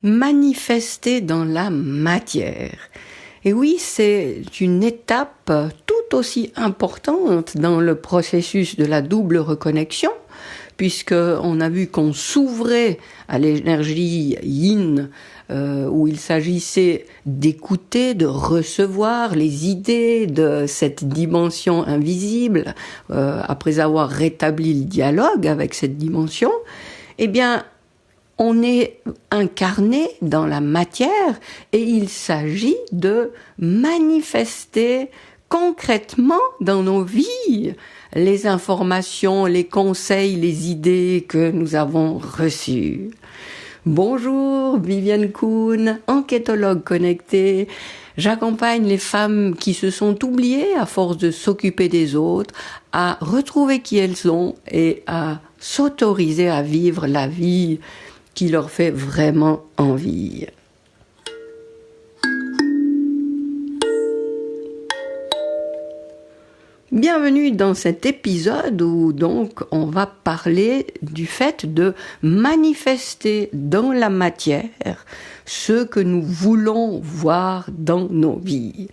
Manifester dans la matière. Et oui, c'est une étape tout aussi importante dans le processus de la double reconnexion, puisqu'on a vu qu'on s'ouvrait à l'énergie yin, où il s'agissait d'écouter, de recevoir les idées de cette dimension invisible, après avoir rétabli le dialogue avec cette dimension. Eh bien, on est incarné dans la matière et il s'agit de manifester concrètement dans nos vies les informations, les conseils, les idées que nous avons reçues. Bonjour, Viviane Kuhn, enquêtologue connectée. J'accompagne les femmes qui se sont oubliées à force de s'occuper des autres, à retrouver qui elles sont et à s'autoriser à vivre la vie qui leur fait vraiment envie. Bienvenue dans cet épisode où donc on va parler du fait de manifester dans la matière ce que nous voulons voir dans nos vies.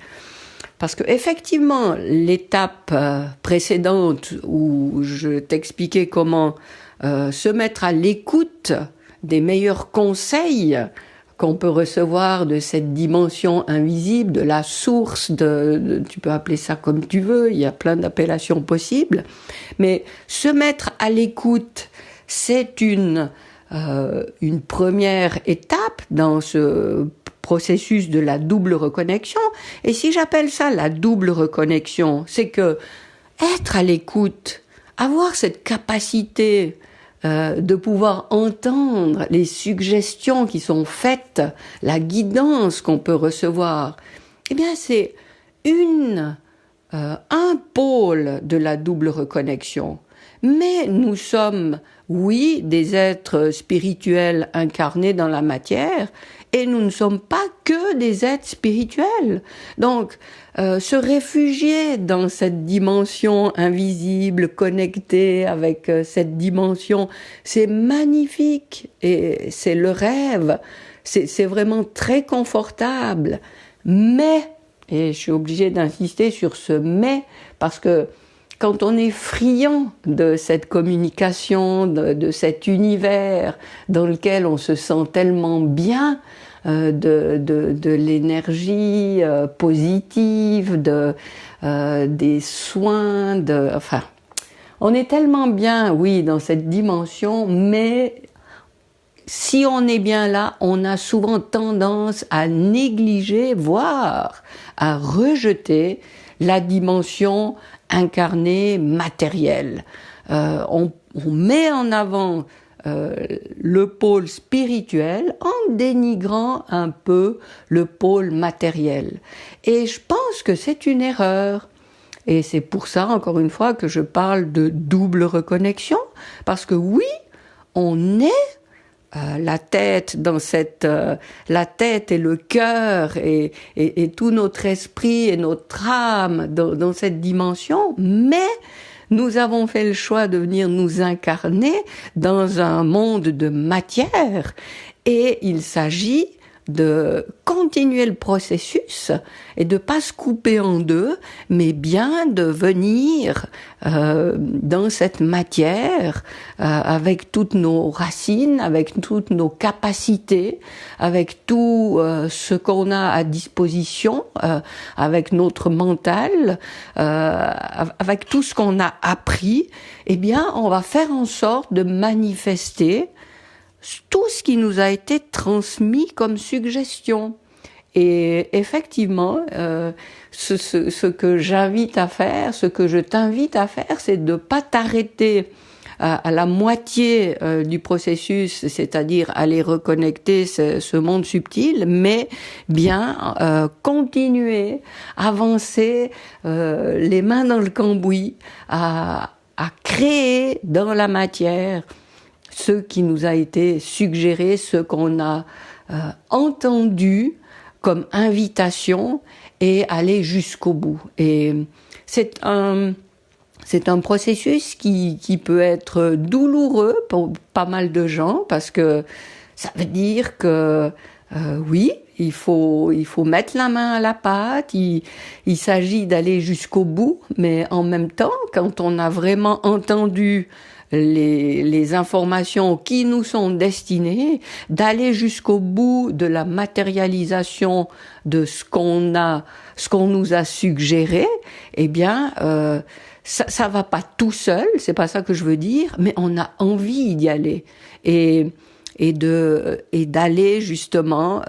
Parce que effectivement, l'étape précédente où je t'expliquais comment se mettre à l'écoute des meilleurs conseils qu'on peut recevoir de cette dimension invisible, de la source, tu peux appeler ça comme tu veux, il y a plein d'appellations possibles, mais se mettre à l'écoute, c'est une première étape dans ce processus de la double reconnexion. Et si j'appelle ça la double reconnexion, c'est que être à l'écoute, avoir cette capacité de pouvoir entendre les suggestions qui sont faites, la guidance qu'on peut recevoir, eh bien c'est un pôle de la double reconnexion. Mais nous sommes, oui, des êtres spirituels incarnés dans la matière, et nous ne sommes pas que des êtres spirituels. Donc, se réfugier dans cette dimension invisible, connectée avec cette dimension, c'est magnifique et c'est le rêve. C'est vraiment très confortable. Mais, et je suis obligée d'insister sur ce mais, parce que quand on est friand de cette communication, de cet univers dans lequel on se sent tellement bien, de l'énergie positive, des soins, enfin, on est tellement bien, oui, dans cette dimension, mais si on est bien là, on a souvent tendance à négliger, voire à rejeter la dimension incarnée, matérielle. On met en avant le pôle spirituel en dénigrant un peu le pôle matériel. Et je pense que c'est une erreur. Et c'est pour ça, encore une fois, que je parle de double reconnexion. Parce que oui, on est la tête dans la tête et le cœur et tout notre esprit et notre âme dans cette dimension, mais nous avons fait le choix de venir nous incarner dans un monde de matière et il s'agit de continuer le processus et de pas se couper en deux, mais bien de venir dans cette matière avec toutes nos racines, avec toutes nos capacités, avec tout ce qu'on a à disposition, avec notre mental, avec tout ce qu'on a appris. Eh bien, on va faire en sorte de manifester tout ce qui nous a été transmis comme suggestion. Et effectivement, ce que j'invite à faire, ce que je t'invite à faire, c'est de pas t'arrêter à la moitié du processus, c'est-à-dire aller reconnecter ce monde subtil, mais bien continuer, avancer les mains dans le cambouis, à créer dans la matière ce qui nous a été suggéré, ce qu'on a entendu comme invitation et aller jusqu'au bout. Et c'est un processus qui peut être douloureux pour pas mal de gens parce que Ça veut dire que oui, il faut mettre la main à la pâte, il s'agit d'aller jusqu'au bout, mais en même temps, quand on a vraiment entendu les informations qui nous sont destinées, d'aller jusqu'au bout de la matérialisation de ce qu'on nous a suggéré, eh bien, ça va pas tout seul, c'est pas ça que je veux dire, mais on a envie d'y aller et d'aller justement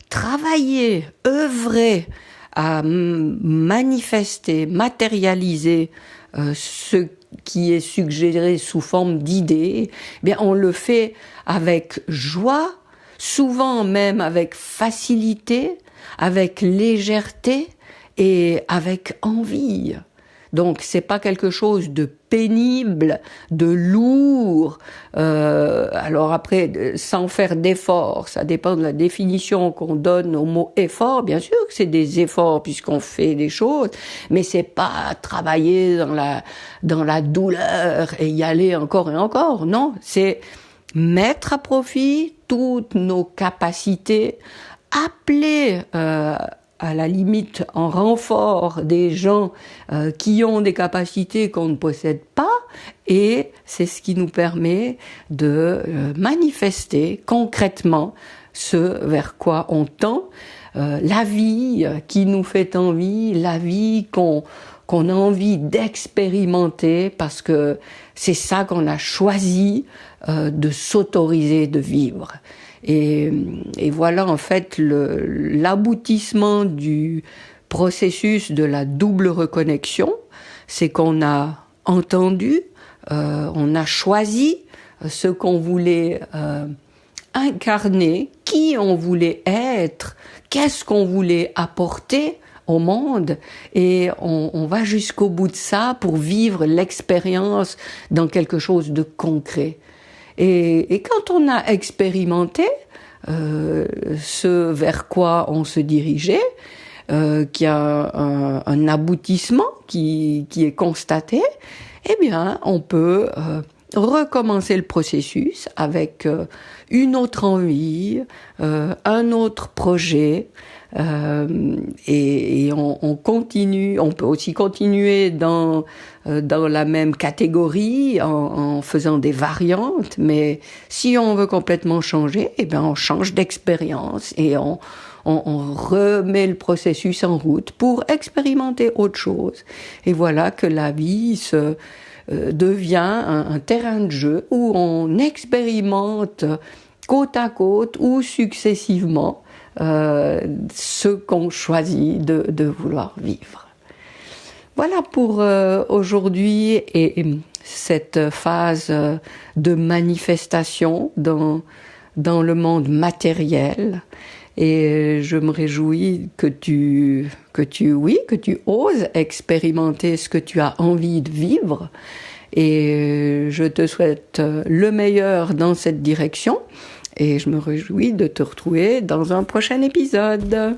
travailler, œuvrer à manifester, matérialiser ce qui est suggéré sous forme d'idées. Eh bien, on le fait avec joie, souvent même avec facilité, avec légèreté et avec envie. Donc c'est pas quelque chose de pénible, de lourd. Alors après, sans faire d'efforts, ça dépend de la définition qu'on donne au mot effort. Bien sûr que c'est des efforts puisqu'on fait des choses, mais c'est pas travailler dans la douleur et y aller encore et encore. Non, c'est mettre à profit toutes nos capacités, appeler à la limite en renfort des gens qui ont des capacités qu'on ne possède pas, et c'est ce qui nous permet de manifester concrètement ce vers quoi on tend, la vie qui nous fait envie, la vie qu'on a envie d'expérimenter parce que c'est ça qu'on a choisi de s'autoriser de vivre. Et voilà en fait l'aboutissement du processus de la double reconnexion, c'est qu'on a entendu, on a choisi ce qu'on voulait incarner, qui on voulait être, qu'est-ce qu'on voulait apporter au monde, et on va jusqu'au bout de ça pour vivre l'expérience dans quelque chose de concret. Et quand on a expérimenté ce vers quoi on se dirigeait, qu'il y a un aboutissement qui est constaté, eh bien, on peut recommencer le processus avec une autre envie, un autre projet, et on continue. On peut aussi continuer dans la même catégorie en faisant des variantes, mais si on veut complètement changer, eh bien on change d'expérience et on remet le processus en route pour expérimenter autre chose. Et voilà que la vie devient un terrain de jeu où on expérimente côte à côte ou successivement ce qu'on choisit de vouloir vivre. Voilà pour aujourd'hui et cette phase de manifestation dans le monde matériel. Et je me réjouis que tu oses expérimenter ce que tu as envie de vivre. Et je te souhaite le meilleur dans cette direction. Et je me réjouis de te retrouver dans un prochain épisode.